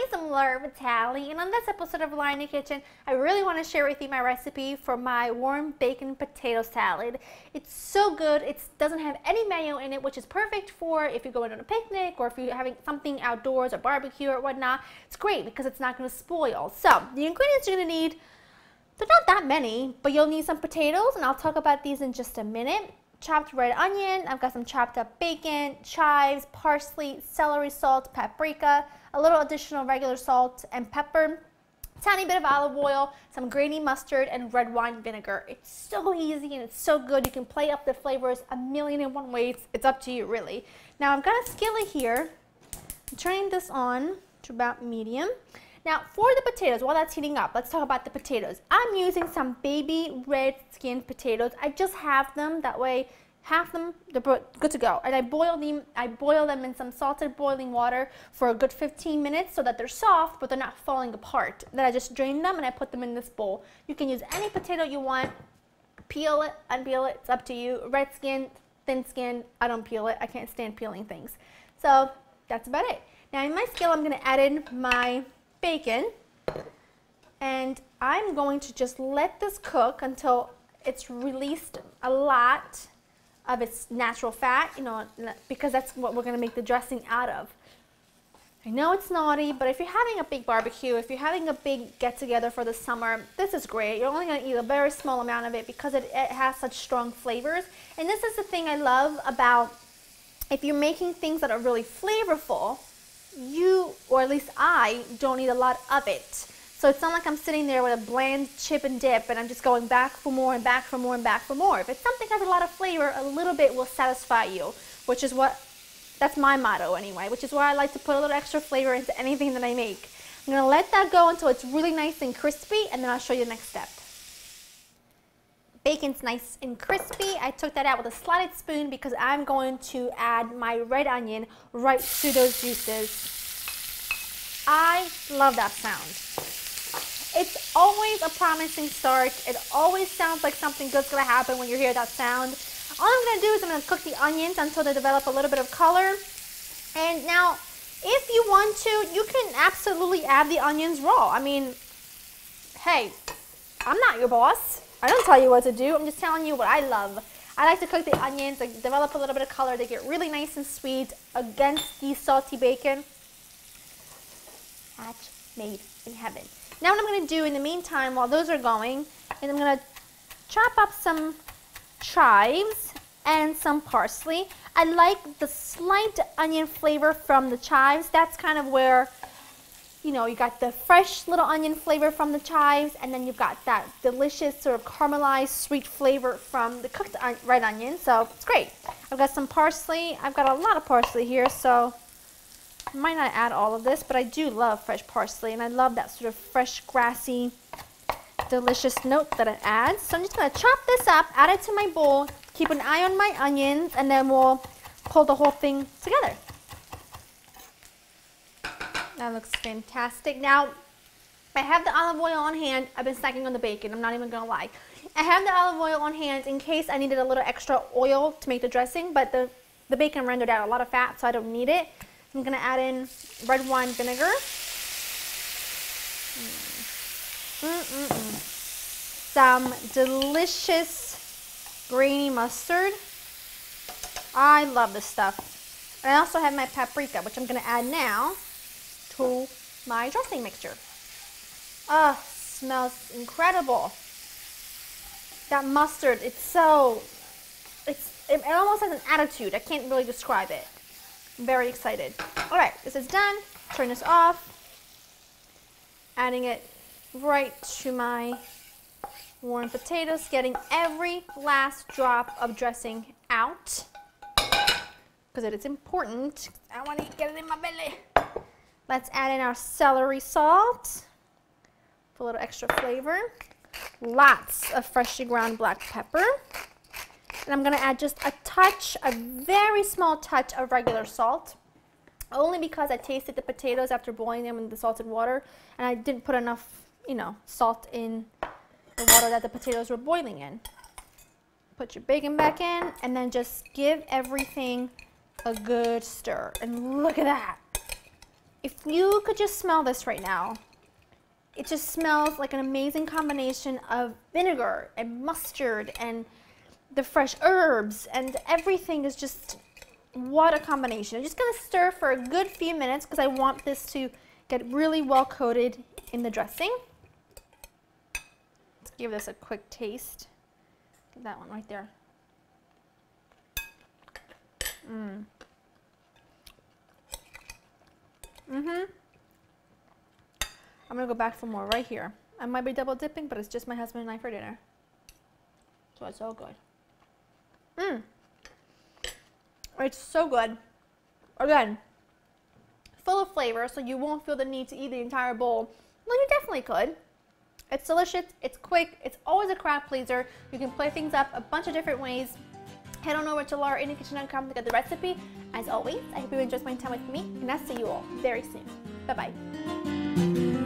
guys, I'm Laura Vitale, and on this episode of Laura in the Kitchen, I really want to share with you my recipe for my warm bacon potato salad. It's so good. It doesn't have any mayo in it, which is perfect for if you're going on a picnic or if you're having something outdoors or barbecue or whatnot. It's great because it's not going to spoil. So the ingredients you're going to need, they're not that many, but you'll need some potatoes, and I'll talk about these in just a minute. Chopped red onion, I've got some chopped up bacon, chives, parsley, celery salt, paprika, a little additional regular salt and pepper, tiny bit of olive oil, some grainy mustard, and red wine vinegar. It's so easy and it's so good. You can play up the flavors a million and one ways. It's up to you, really. Now I've got a skillet here. I'm turning this on to about medium. Now for the potatoes, while that's heating up, let's talk about the potatoes. I'm using some baby red skinned potatoes. I just have them, that way half them, they're good to go. And I boil them in some salted boiling water for a good 15 minutes so that they're soft but they're not falling apart. Then I just drain them and I put them in this bowl. You can use any potato you want, peel it, unpeel it, it's up to you. Red skin, thin skin, I don't peel it, I can't stand peeling things. So that's about it. Now in my skillet I'm going to add in my bacon, and I'm going to just let this cook until it's released a lot of its natural fat, you know, because that's what we're going to make the dressing out of. I know it's naughty, but if you're having a big barbecue, if you're having a big get-together for the summer, this is great. You're only going to eat a very small amount of it because it has such strong flavors. And this is the thing I love about if you're making things that are really flavorful, you, or at least I, don't need a lot of it. So it's not like I'm sitting there with a bland chip and dip and I'm just going back for more and back for more and back for more. If it's something that has a lot of flavor, a little bit will satisfy you, which is that's my motto anyway, which is why I like to put a little extra flavor into anything that I make. I'm going to let that go until it's really nice and crispy, and then I'll show you the next step. Bacon's nice and crispy. I took that out with a slotted spoon because I'm going to add my red onion right to those juices. I love that sound. It's always a promising start. It always sounds like something good's going to happen when you hear that sound. All I'm going to do is I'm going to cook the onions until they develop a little bit of color. And now, if you want to, you can absolutely add the onions raw. I mean, hey, I'm not your boss. I don't tell you what to do. I'm just telling you what I love. I like to cook the onions, they develop a little bit of color, they get really nice and sweet against the salty bacon. Match made in heaven. Now what I'm going to do in the meantime, while those are going, is I'm going to chop up some chives and some parsley. I like the slight onion flavor from the chives. That's kind of where, you know, you got the fresh little onion flavor from the chives, and then you've got that delicious sort of caramelized sweet flavor from the cooked red onion, so it's great. I've got some parsley. I've got a lot of parsley here, so I might not add all of this, but I do love fresh parsley, and I love that sort of fresh, grassy, delicious note that it adds. So I'm just going to chop this up, add it to my bowl, keep an eye on my onions, and then we'll pull the whole thing together. That looks fantastic. Now, I have the olive oil on hand. I've been snacking on the bacon. I'm not even going to lie. I have the olive oil on hand in case I needed a little extra oil to make the dressing, but the bacon rendered out a lot of fat, so I don't need it. I'm going to add in red wine vinegar. Some delicious grainy mustard. I love this stuff. I also have my paprika, which I'm going to add now to my dressing mixture. Oh, smells incredible. That mustard, it almost has an attitude. I can't really describe it. I'm very excited. All right, this is done. Turn this off. Adding it right to my warm potatoes, getting every last drop of dressing out because it is important. I want to get it in my belly. Let's add in our celery salt for a little extra flavor. Lots of freshly ground black pepper. And I'm going to add just a touch, a very small touch of regular salt. Only because I tasted the potatoes after boiling them in the salted water, and I didn't put enough, you know, salt in the water that the potatoes were boiling in. Put your bacon back in, and then just give everything a good stir. And look at that. If you could just smell this right now, it just smells like an amazing combination of vinegar and mustard and the fresh herbs, and everything is just, what a combination. I'm just gonna stir for a good few minutes because I want this to get really well coated in the dressing. Let's give this a quick taste. Get that one right there. I'm gonna go back for more right here. I might be double dipping, but it's just my husband and I for dinner. So it's so good. It's so good. Again, full of flavor, so you won't feel the need to eat the entire bowl. Well, you definitely could. It's delicious, it's quick, it's always a crowd pleaser. You can play things up a bunch of different ways. Head on over to laurainthekitchen.com to get the recipe. As always, I hope you enjoyed spending time with me, and I'll see you all very soon. Bye-bye.